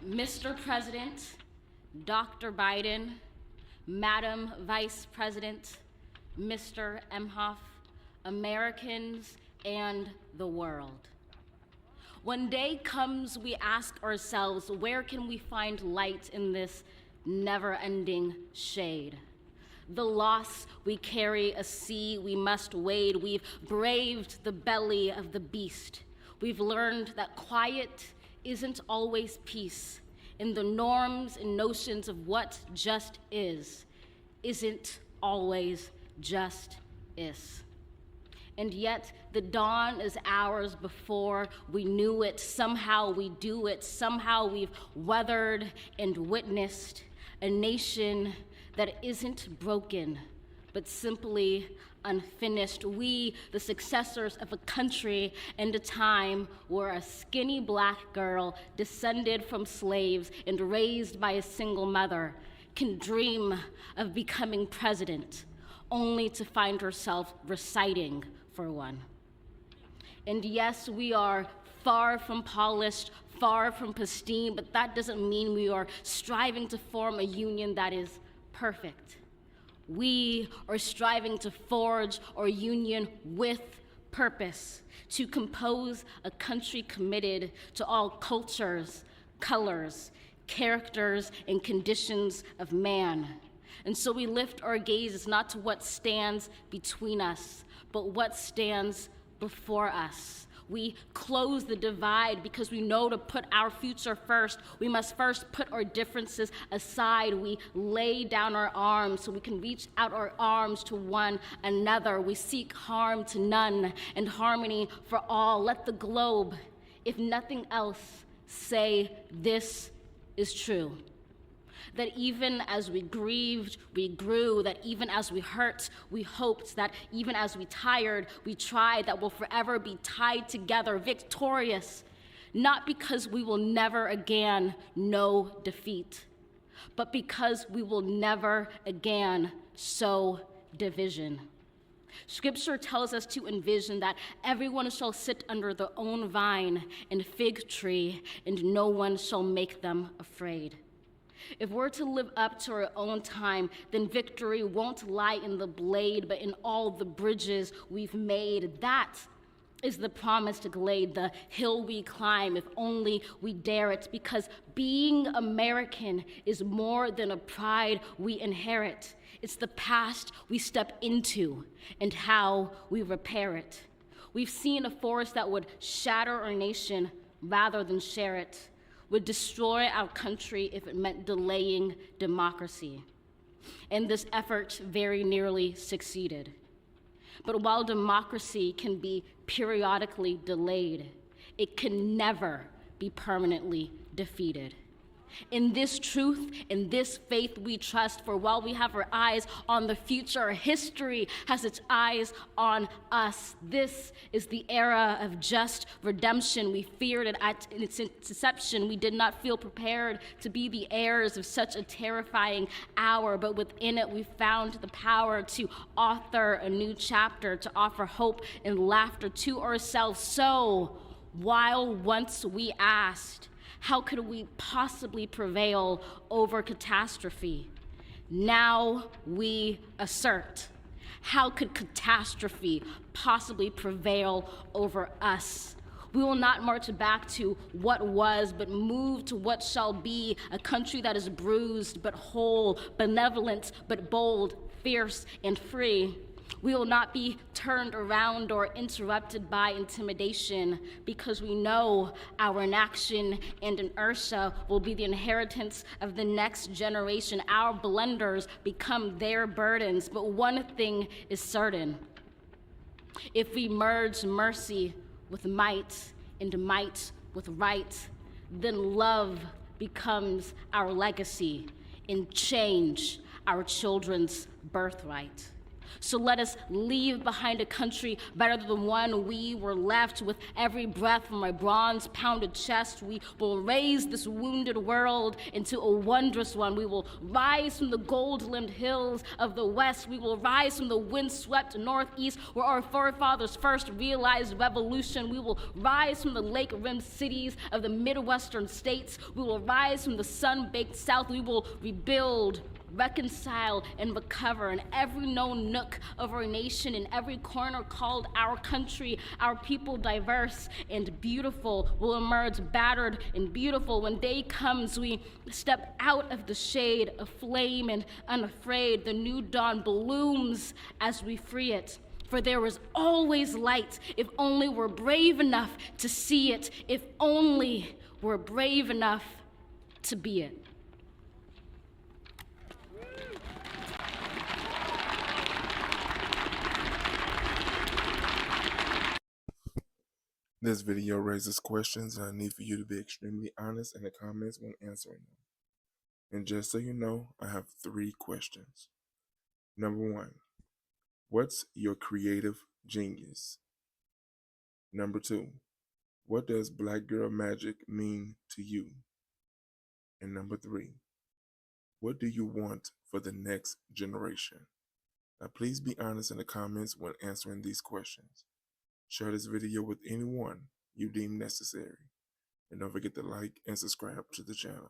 Mr. President, Dr. Biden, Madam Vice President, Mr. Emhoff, Americans, and the world. When day comes, we ask ourselves, where can we find light in this never-ending shade? The loss we carry, a sea we must wade. We've braved the belly of the beast. We've learned that quiet isn't always peace, and the norms and notions of what just isn't always just is. And yet the dawn is ours before we knew it. Somehow we do it. Somehow we've weathered and witnessed a nation that isn't broken, but simply unfinished. We, the successors of a country and a time where a skinny black girl descended from slaves and raised by a single mother can dream of becoming president, only to find herself reciting for one. And yes, we are far from polished, far from pristine, but that doesn't mean we are striving to form a union that is perfect. We are striving to forge our union with purpose, to compose a country committed to all cultures, colors, characters, and conditions of man. And so we lift our gazes not to what stands between us, but what stands before us. We close the divide because we know to put our future first, we must first put our differences aside. We lay down our arms so we can reach out our arms to one another. We seek harm to none and harmony for all. Let the globe, if nothing else, say this is true. That even as we grieved, we grew, that even as we hurt, we hoped, that even as we tired, we tried, that we'll forever be tied together, victorious, not because we will never again know defeat, but because we will never again sow division. Scripture tells us to envision that everyone shall sit under their own vine and fig tree, and no one shall make them afraid. If we're to live up to our own time, then victory won't lie in the blade, but in all the bridges we've made. That is the promised glade, the hill we climb, if only we dare it, because being American is more than a pride we inherit. It's the past we step into and how we repair it. We've seen a force that would shatter our nation rather than share it, would destroy our country if it meant delaying democracy. And this effort very nearly succeeded. But while democracy can be periodically delayed, it can never be permanently defeated. In this truth, in this faith we trust, for while we have our eyes on the future, history has its eyes on us. This is the era of just redemption. We feared it at its inception. We did not feel prepared to be the heirs of such a terrifying hour, but within it we found the power to author a new chapter, to offer hope and laughter to ourselves. So, while once we asked, how could we possibly prevail over catastrophe? Now we assert, how could catastrophe possibly prevail over us? We will not march back to what was, but move to what shall be, a country that is bruised but whole, benevolent but bold, fierce and free. We will not be turned around or interrupted by intimidation, because we know our inaction and inertia will be the inheritance of the next generation. Our blunders become their burdens, but one thing is certain. If we merge mercy with might and might with right, then love becomes our legacy and change our children's birthright. So let us leave behind a country better than the one we were left. With every breath from my bronze-pounded chest, we will raise this wounded world into a wondrous one. We will rise from the gold-limbed hills of the west. We will rise from the wind-swept northeast, where our forefathers first realized revolution. We will rise from the lake-rimmed cities of the Midwestern states. We will rise from the sun-baked south. We will rebuild, reconcile, and recover in every known nook of our nation, in every corner called our country. Our people, diverse and beautiful, will emerge battered and beautiful. When day comes, we step out of the shade, aflame and unafraid. The new dawn blooms as we free it. For there is always light, if only we're brave enough to see it, if only we're brave enough to be it. This video raises questions, and I need for you to be extremely honest in the comments when answering them. And just so you know, I have 3 questions. Number 1, what's your creative genius? Number 2, what does Black Girl Magic mean to you? And number 3, what do you want for the next generation? Now please be honest in the comments when answering these questions. Share this video with anyone you deem necessary. And don't forget to like and subscribe to the channel.